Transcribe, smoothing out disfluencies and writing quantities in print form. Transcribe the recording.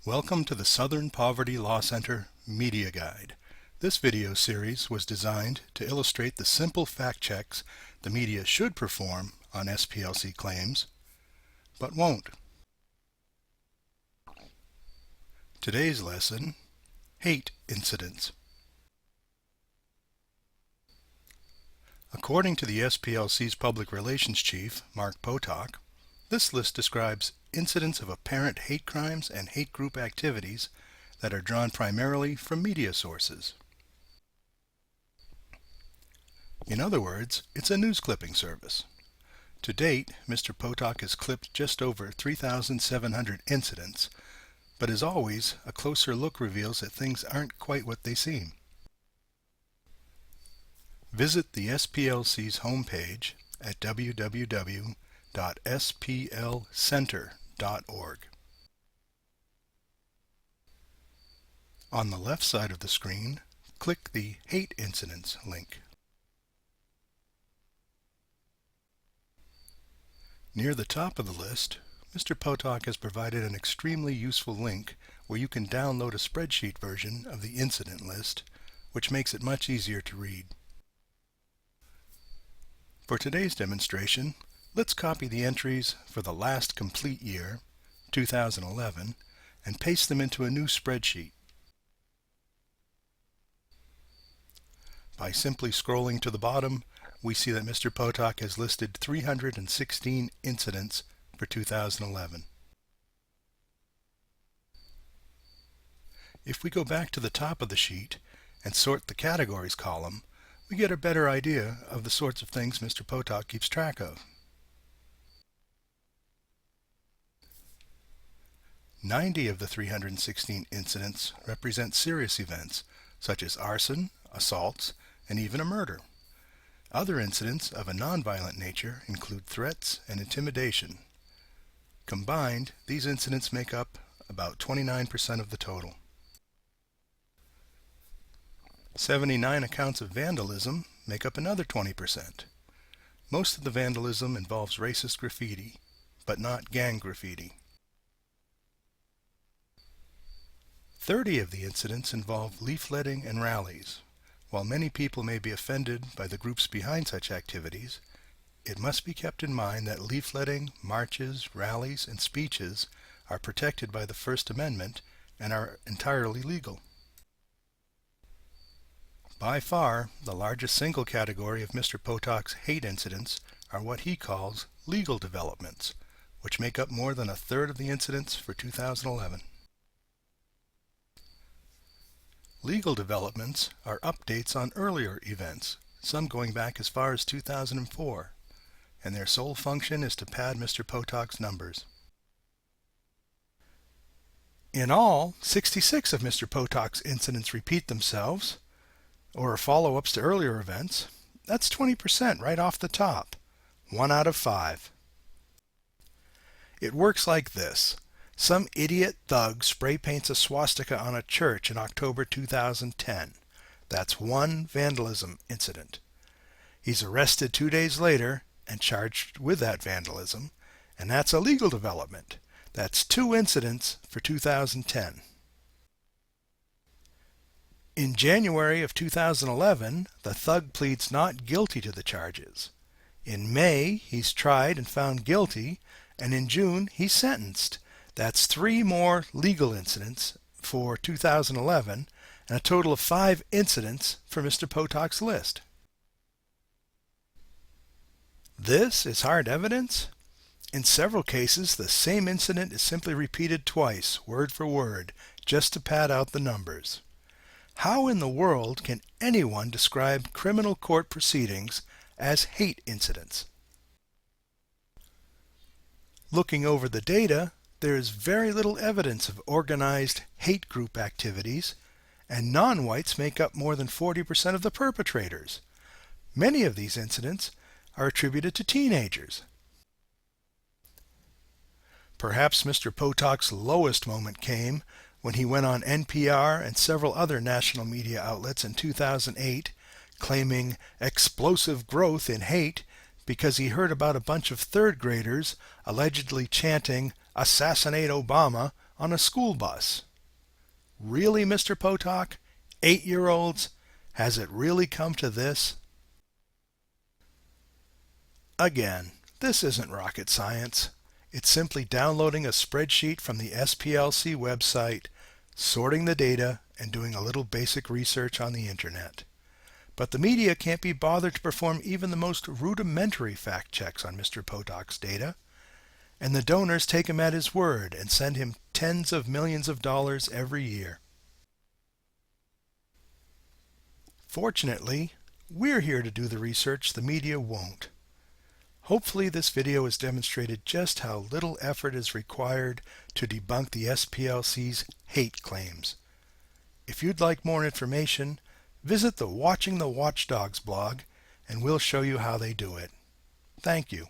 Welcome to the Southern Poverty Law Center Media Guide. This video series was designed to illustrate the simple fact checks the media should perform on SPLC claims, but won't. Today's lesson: hate incidents. According to the SPLC's Public Relations Chief, Mark Potok, this list describes incidents of apparent hate crimes and hate group activities that are drawn primarily from media sources. In other words, it's a news clipping service. To date, Mr. Potok has clipped just over 3,700 incidents, but as always, a closer look reveals that things aren't quite what they seem. Visit the SPLC's homepage at www.splcenter.org. On the left side of the screen, click the Hate Incidents link. Near the top of the list, Mr. Potok has provided an extremely useful link where you can download a spreadsheet version of the incident list, which makes it much easier to read. For today's demonstration, let's copy the entries for the last complete year, 2011, and paste them into a new spreadsheet. By simply scrolling to the bottom, we see that Mr. Potok has listed 316 incidents for 2011. If we go back to the top of the sheet and sort the categories column, we get a better idea of the sorts of things Mr. Potok keeps track of. 90 of the 316 incidents represent serious events, such as arson, assaults, and even a murder. Other incidents of a nonviolent nature include threats and intimidation. Combined, these incidents make up about 29% of the total. 79 accounts of vandalism make up another 20%. Most of the vandalism involves racist graffiti, but not gang graffiti. 30 of the incidents involve leafletting and rallies. While many people may be offended by the groups behind such activities, it must be kept in mind that leafletting, marches, rallies, and speeches are protected by the First Amendment and are entirely legal. By far, the largest single category of Mr. Potok's hate incidents are what he calls legal developments, which make up more than a third of the incidents for 2011. Legal developments are updates on earlier events, some going back as far as 2004, and their sole function is to pad Mr. Potok's numbers. In all, 66 of Mr. Potok's incidents repeat themselves, or are follow-ups to earlier events. That's 20% right off the top, 1 out of 5. It works like this. Some idiot thug spray paints a swastika on a church in October 2010. That's one vandalism incident. He's arrested 2 days later and charged with that vandalism, and that's a legal development. That's 2 incidents for 2010. In January of 2011, the thug pleads not guilty to the charges. In May, he's tried and found guilty, and in June, he's sentenced. That's 3 more legal incidents for 2011, and a total of 5 incidents for Mr. Potok's list. This is hard evidence. In several cases, the same incident is simply repeated twice, word for word, just to pad out the numbers. How in the world can anyone describe criminal court proceedings as hate incidents? Looking over the data, there is very little evidence of organized hate group activities, and non-whites make up more than 40% of the perpetrators. Many of these incidents are attributed to teenagers. Perhaps Mr. Potok's lowest moment came when he went on NPR and several other national media outlets in 2008 claiming explosive growth in hate because he heard about a bunch of third graders allegedly chanting "Assassinate Obama" on a school bus. Really, Mr. Potok? 8-year-olds? Has it really come to this? Again, this isn't rocket science. It's simply downloading a spreadsheet from the SPLC website, sorting the data, and doing a little basic research on the internet. But the media can't be bothered to perform even the most rudimentary fact checks on Mr. Potok's data, and the donors take him at his word and send him tens of millions of dollars every year. Fortunately, we're here to do the research the media won't. Hopefully this video has demonstrated just how little effort is required to debunk the SPLC's hate claims. If you'd like more information, visit the Watching the Watchdogs blog and we'll show you how they do it. Thank you.